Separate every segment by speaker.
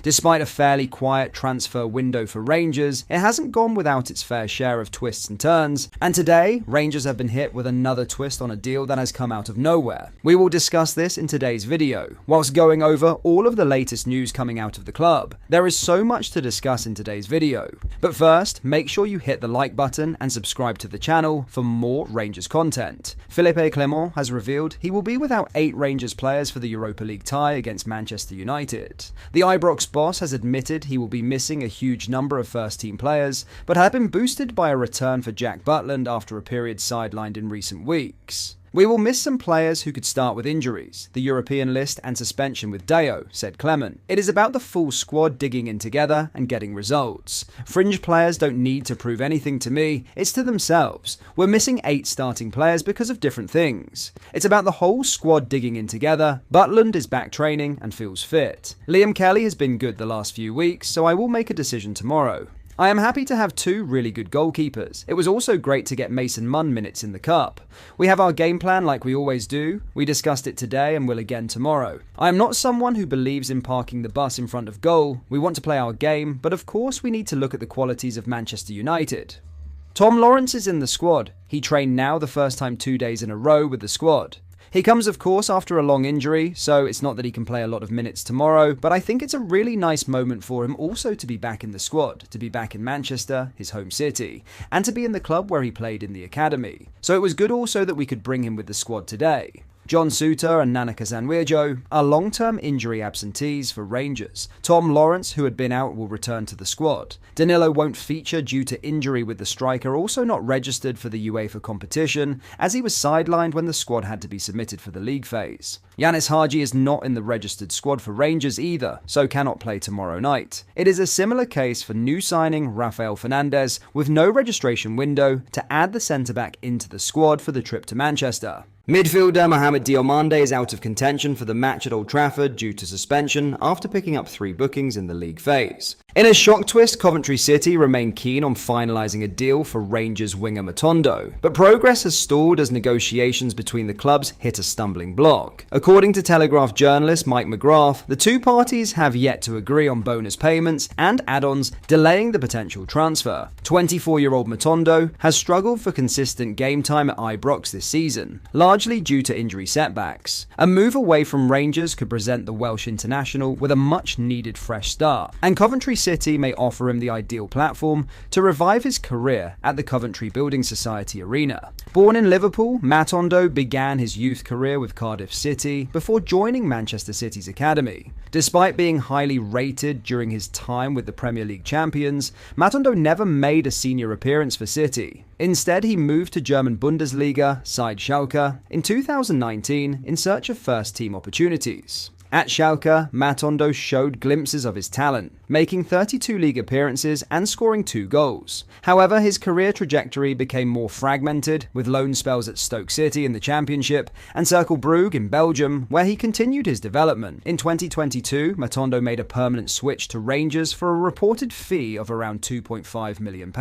Speaker 1: Despite a fairly quiet transfer window for Rangers, it hasn't gone without its fair share of twists and turns, and today, Rangers have been hit with another twist on a deal that has come out of nowhere. We will discuss this in today's video, whilst going over all of the latest news coming out of the club. There is so much to discuss in today's video, but first, make sure you hit the like button and subscribe to the channel for more Rangers content. Philippe Clement has revealed he will be without 8 Rangers players for the Europa League tie against Manchester United. The Ibrox boss has admitted he will be missing a huge number of first-team players, but had been boosted by a return for Jack Butland after a period sidelined in recent weeks. "We will miss some players who could start with injuries, the European list and suspension with Diallo," said Clement. "It is about the full squad digging in together and getting results. Fringe players don't need to prove anything to me, it's to themselves. We're missing 8 starting players because of different things. It's about the whole squad digging in together. Butland is back training and feels fit. Liam Kelly has been good the last few weeks, so I will make a decision tomorrow. I am happy to have 2 really good goalkeepers. It was also great to get Mason Munn minutes in the cup. We have our game plan like we always do. We discussed it today and will again tomorrow. I am not someone who believes in parking the bus in front of goal. We want to play our game, but of course we need to look at the qualities of Manchester United." Tom Lawrence is in the squad. He trained now the first time 2 days in a row with the squad. He comes, of course, after a long injury, so it's not that he can play a lot of minutes tomorrow, but I think it's a really nice moment for him also to be back in the squad, to be back in Manchester, his home city, and to be in the club where he played in the academy. So it was good also that we could bring him with the squad today. John Souttar and Nana Kazanwirjo are long-term injury absentees for Rangers. Tom Lawrence, who had been out, will return to the squad. Danilo won't feature due to injury, with the striker also not registered for the UEFA competition, as he was sidelined when the squad had to be submitted for the league phase. Yanis Hadji is not in the registered squad for Rangers either, so cannot play tomorrow night. It is a similar case for new signing Rafael Fernandez, with no registration window, to add the centre-back into the squad for the trip to Manchester. Midfielder Mohamed Diallo is out of contention for the match at Old Trafford due to suspension after picking up 3 bookings in the league phase. In a shock twist, Coventry City remain keen on finalising a deal for Rangers winger Matondo, but progress has stalled as negotiations between the clubs hit a stumbling block. According to Telegraph journalist Mike McGrath, the 2 parties have yet to agree on bonus payments and add-ons, delaying the potential transfer. 24-year-old Matondo has struggled for consistent game time at Ibrox this season, largely due to injury setbacks. A move away from Rangers could present the Welsh international with a much-needed fresh start, and Coventry City may offer him the ideal platform to revive his career at the Coventry Building Society Arena. Born in Liverpool, Matondo began his youth career with Cardiff City before joining Manchester City's academy. Despite being highly rated during his time with the Premier League champions, Matondo never made a senior appearance for City. Instead, he moved to German Bundesliga side Schalke in 2019 in search of first-team opportunities. At Schalke, Matondo showed glimpses of his talent, making 32 league appearances and scoring 2 goals. However, his career trajectory became more fragmented, with loan spells at Stoke City in the Championship and Cercle Brugge in Belgium, where he continued his development. In 2022, Matondo made a permanent switch to Rangers for a reported fee of around £2.5 million.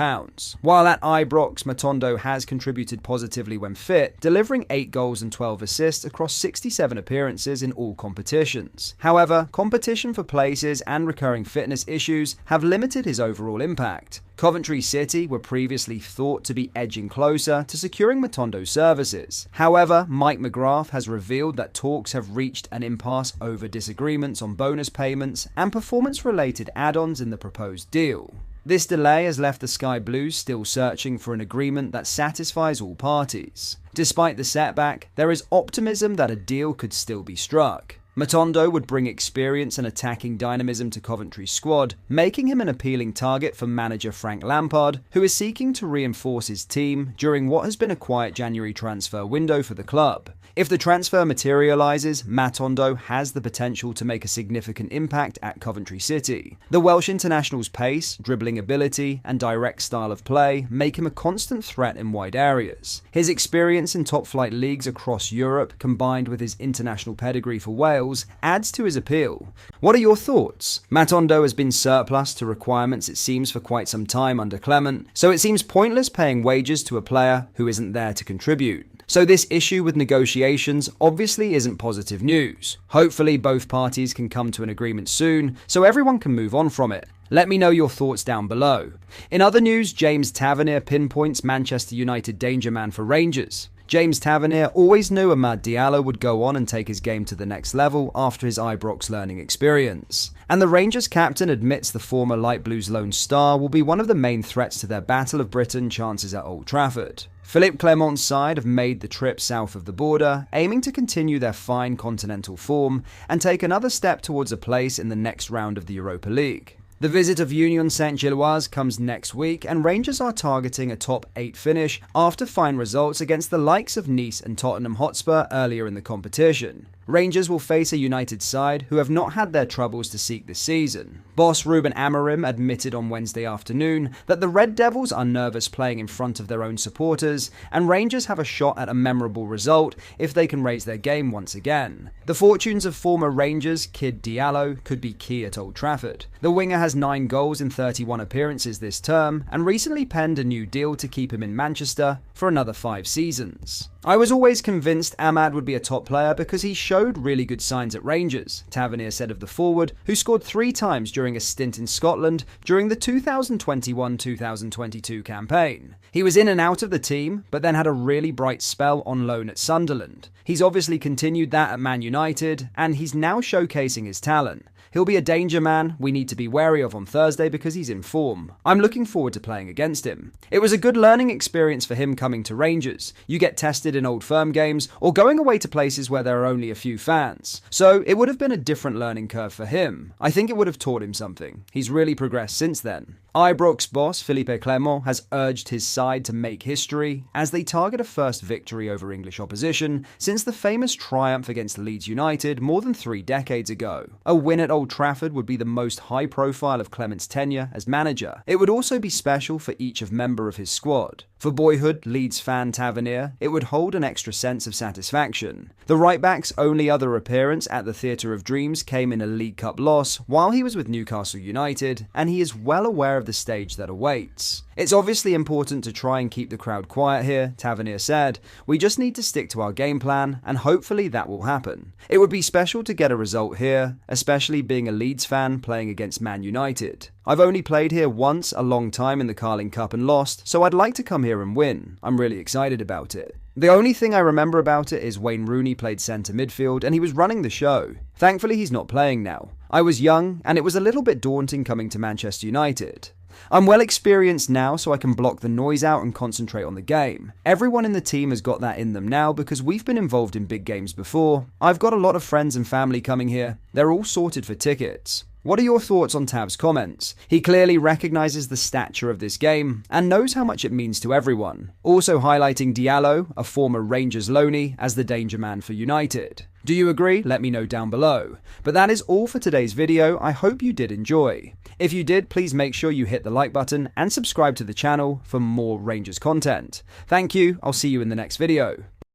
Speaker 1: While at Ibrox, Matondo has contributed positively when fit, delivering 8 goals and 12 assists across 67 appearances in all competitions. However, competition for places and recurring fitness issues have limited his overall impact. Coventry City were previously thought to be edging closer to securing Matondo's services. However, Mike McGrath has revealed that talks have reached an impasse over disagreements on bonus payments and performance-related add-ons in the proposed deal. This delay has left the Sky Blues still searching for an agreement that satisfies all parties. Despite the setback, there is optimism that a deal could still be struck. Matondo would bring experience and attacking dynamism to Coventry's squad, making him an appealing target for manager Frank Lampard, who is seeking to reinforce his team during what has been a quiet January transfer window for the club. If the transfer materialises, Matondo has the potential to make a significant impact at Coventry City. The Welsh international's pace, dribbling ability, and direct style of play make him a constant threat in wide areas. His experience in top-flight leagues across Europe, combined with his international pedigree for Wales, adds to his appeal. What are your thoughts? Matondo has been surplus to requirements, it seems, for quite some time under Clement, so it seems pointless paying wages to a player who isn't there to contribute. So this issue with negotiations obviously isn't positive news. Hopefully both parties can come to an agreement soon so everyone can move on from it. Let me know your thoughts down below. In other news, James Tavernier pinpoints Manchester United danger man for Rangers. James Tavernier always knew Ahmed Diallo would go on and take his game to the next level after his Ibrox learning experience. And the Rangers captain admits the former Light Blues lone star will be one of the main threats to their Battle of Britain chances at Old Trafford. Philippe Clement's side have made the trip south of the border, aiming to continue their fine continental form and take another step towards a place in the next round of the Europa League. The visit of Union Saint-Gilloise comes next week, and Rangers are targeting a top 8 finish after fine results against the likes of Nice and Tottenham Hotspur earlier in the competition. Rangers will face a United side who have not had their troubles to seek this season. Boss Ruben Amorim admitted on Wednesday afternoon that the Red Devils are nervous playing in front of their own supporters, and Rangers have a shot at a memorable result if they can raise their game once again. The fortunes of former Rangers Kid Diallo could be key at Old Trafford. The winger has 9 goals in 31 appearances this term and recently penned a new deal to keep him in Manchester for another 5 seasons. I was always convinced Ahmad would be a top player because he showed really good signs at Rangers, Tavernier said of the forward, who scored 3 times during a stint in Scotland during the 2021-2022 campaign. He was in and out of the team, but then had a really bright spell on loan at Sunderland. He's obviously continued that at Man United, and he's now showcasing his talent. He'll be a danger man we need to be wary of on Thursday because he's in form. I'm looking forward to playing against him. It was a good learning experience for him coming to Rangers. You get tested in Old Firm games or going away to places where there are only a few fans. So it would have been a different learning curve for him. I think it would have taught him something. He's really progressed since then. Ibrox boss Philippe Clement has urged his side to make history as they target a first victory over English opposition since the famous triumph against Leeds United more than 3 decades ago. A win at Old Trafford would be the most high profile of Clement's tenure as manager. It would also be special for each member of his squad. For boyhood Leeds fan Tavernier, it would hold an extra sense of satisfaction. The right-back's only other appearance at the Theatre of Dreams came in a League Cup loss while he was with Newcastle United, and he is well aware of the stage that awaits. It's obviously important to try and keep the crowd quiet here, Tavernier said. We just need to stick to our game plan, and hopefully that will happen. It would be special to get a result here, especially being a Leeds fan playing against Man United. I've only played here once a long time in the Carling Cup and lost, so I'd like to come here and win. I'm really excited about it. The only thing I remember about it is Wayne Rooney played centre midfield and he was running the show. Thankfully he's not playing now. I was young and it was a little bit daunting coming to Manchester United. I'm well experienced now so I can block the noise out and concentrate on the game. Everyone in the team has got that in them now because we've been involved in big games before. I've got a lot of friends and family coming here. They're all sorted for tickets. What are your thoughts on Tav's comments? He clearly recognises the stature of this game and knows how much it means to everyone. Also highlighting Diallo, a former Rangers loanee, as the danger man for United. Do you agree? Let me know down below. But that is all for today's video. I hope you did enjoy. If you did, please make sure you hit the like button and subscribe to the channel for more Rangers content. Thank you. I'll see you in the next video.